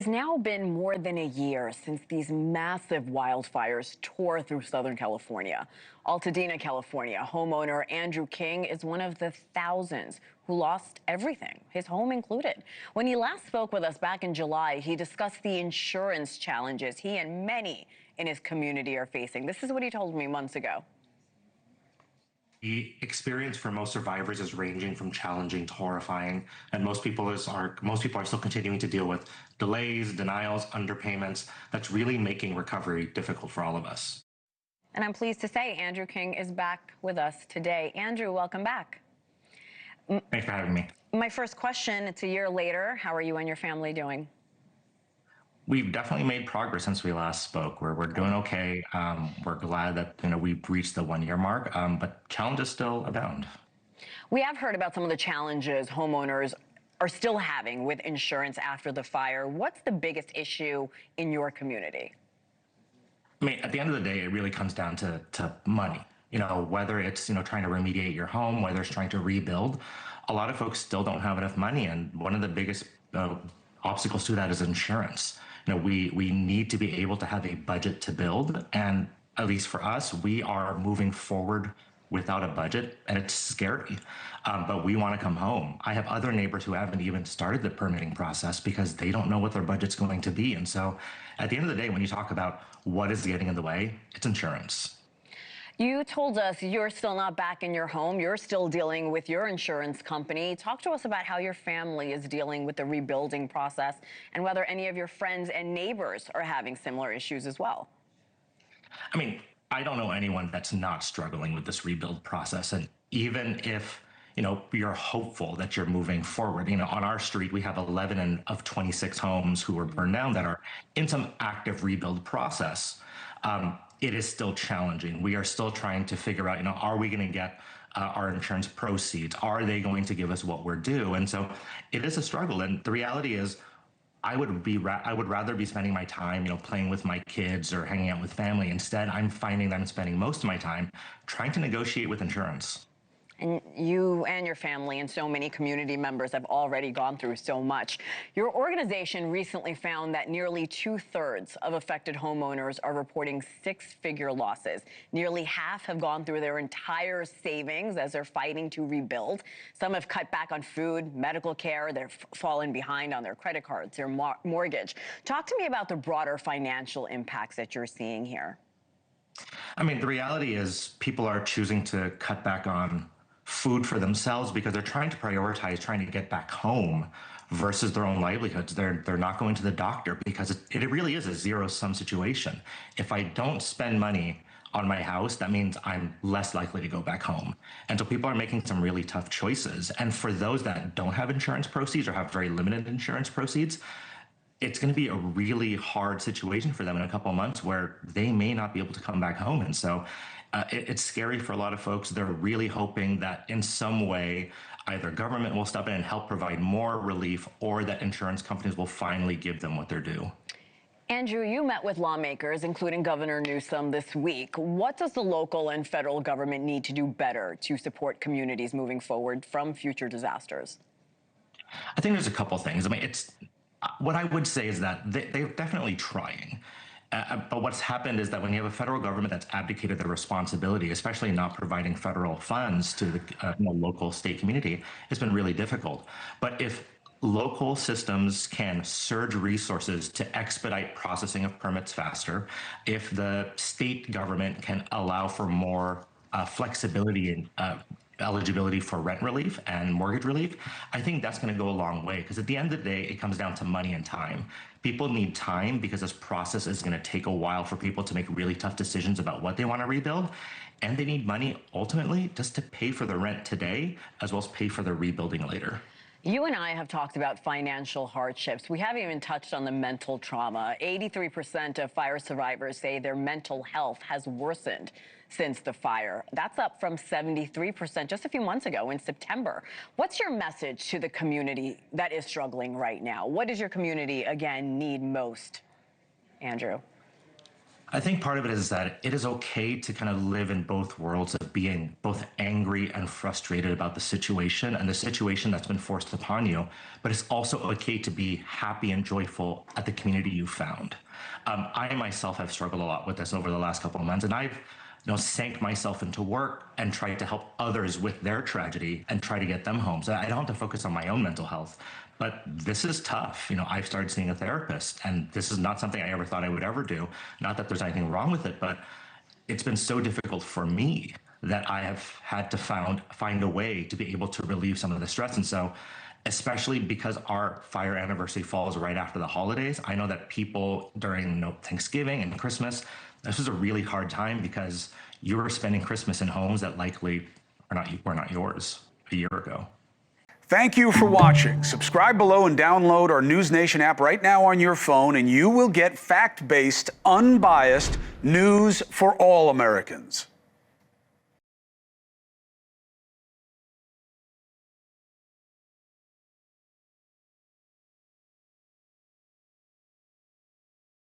It's now been more than a year since these massive wildfires tore through Southern California. Altadena, California, homeowner Andrew King is one of the thousands who lost everything, his home included. When he last spoke with us back in July, he discussed the insurance challenges he and many in his community are facing. This is what he told me months ago. The experience for most survivors is ranging from challenging to horrifying, and most people are still continuing to deal with delays, denials, underpayments. That's really making recovery difficult for all of us. And I'm pleased to say Andrew King is back with us today. Andrew, welcome back. Thanks for having me. My first question, it's a year later. How are you and your family doing? We've definitely made progress since we last spoke. We're doing okay. We're glad that we've reached the 1 year mark, but challenges still abound. We have heard about some of the challenges homeowners are still having with insurance after the fire. What's the biggest issue in your community? I mean, at the end of the day, it really comes down to money. Whether it's trying to remediate your home, whether it's trying to rebuild, a lot of folks still don't have enough money, and one of the biggest obstacles to that is insurance. We need to be able to have a budget to build, and at least for us, we are moving forward without a budget, and it's scary, but we want to come home. I have other neighbors who haven't even started the permitting process because they don't know what their budget's going to be. And so at the end of the day, when you talk about what is getting in the way, it's insurance. You told us you're still not back in your home. You're still dealing with your insurance company. Talk to us about how your family is dealing with the rebuilding process and whether any of your friends and neighbors are having similar issues as well. I mean, I don't know anyone that's not struggling with this rebuild process. And even if, you're hopeful that you're moving forward, on our street, we have 11 of 26 homes who were burned down that are in some active rebuild process. It is still challenging. We are still trying to figure out, are we going to get our insurance proceeds? Are they going to give us what we're due? And so it is a struggle. And the reality is, I would rather be spending my time, playing with my kids or hanging out with family. Instead, I'm finding that I'm spending most of my time trying to negotiate with insurance. And you and your family and so many community members have already gone through so much. Your organization recently found that nearly 2/3 of affected homeowners are reporting six-figure losses. Nearly half have gone through their entire savings as they're fighting to rebuild. Some have cut back on food, medical care. They've fallen behind on their credit cards, their mortgage. Talk to me about the broader financial impacts that you're seeing here. I mean, the reality is people are choosing to cut back on food for themselves because they're trying to prioritize trying to get back home versus their own livelihoods. They're not going to the doctor because it really is a zero-sum situation. If I don't spend money on my house, that means I'm less likely to go back home. And so people are making some really tough choices. And for those that don't have insurance proceeds or have very limited insurance proceeds, it's going to be a really hard situation for them in a couple of months where they may not be able to come back home. And so it's scary for a lot of folks. They're really hoping that in some way, either government will step in and help provide more relief or that insurance companies will finally give them what they're due. Andrew, you met with lawmakers, including Governor Newsom, this week. What does the local and federal government need to do better to support communities moving forward from future disasters? I think there's a couple things. I mean, what I would say is that they're definitely trying. But what's happened is that when you have a federal government that's abdicated their responsibility, especially not providing federal funds to the local state community, it's been really difficult. But if local systems can surge resources to expedite processing of permits faster, if the state government can allow for more flexibility and eligibility for rent relief and mortgage relief, I think that's going to go a long way, because at the end of the day, it comes down to money and time. People need time because this process is going to take a while for people to make really tough decisions about what they want to rebuild. And they need money ultimately just to pay for the rent today, as well as pay for the rebuilding later. You and I have talked about financial hardships. We haven't even touched on the mental trauma. 83% of fire survivors say their mental health has worsened since the fire. That's up from 73% just a few months ago in September. What's your message to the community that is struggling right now? What does your community, again, need most, Andrew? I think part of it is that it is okay to kind of live in both worlds of being both angry and frustrated about the situation and the situation that's been forced upon you. But it's also okay to be happy and joyful at the community you found. I myself have struggled a lot with this over the last couple of months, and I've sank myself into work and tried to help others with their tragedy and try to get them home. So I don't have to focus on my own mental health. But this is tough. I've started seeing a therapist, and this is not something I ever thought I would ever do. Not that there's anything wrong with it, but it's been so difficult for me that I have had to find a way to be able to relieve some of the stress. And so, especially because our fire anniversary falls right after the holidays, I know that people during Thanksgiving and Christmas, this was a really hard time because you were spending Christmas in homes that likely were not yours a year ago. Thank you for watching. Subscribe below and download our NewsNation app right now on your phone, and you will get fact-based, unbiased news for all Americans.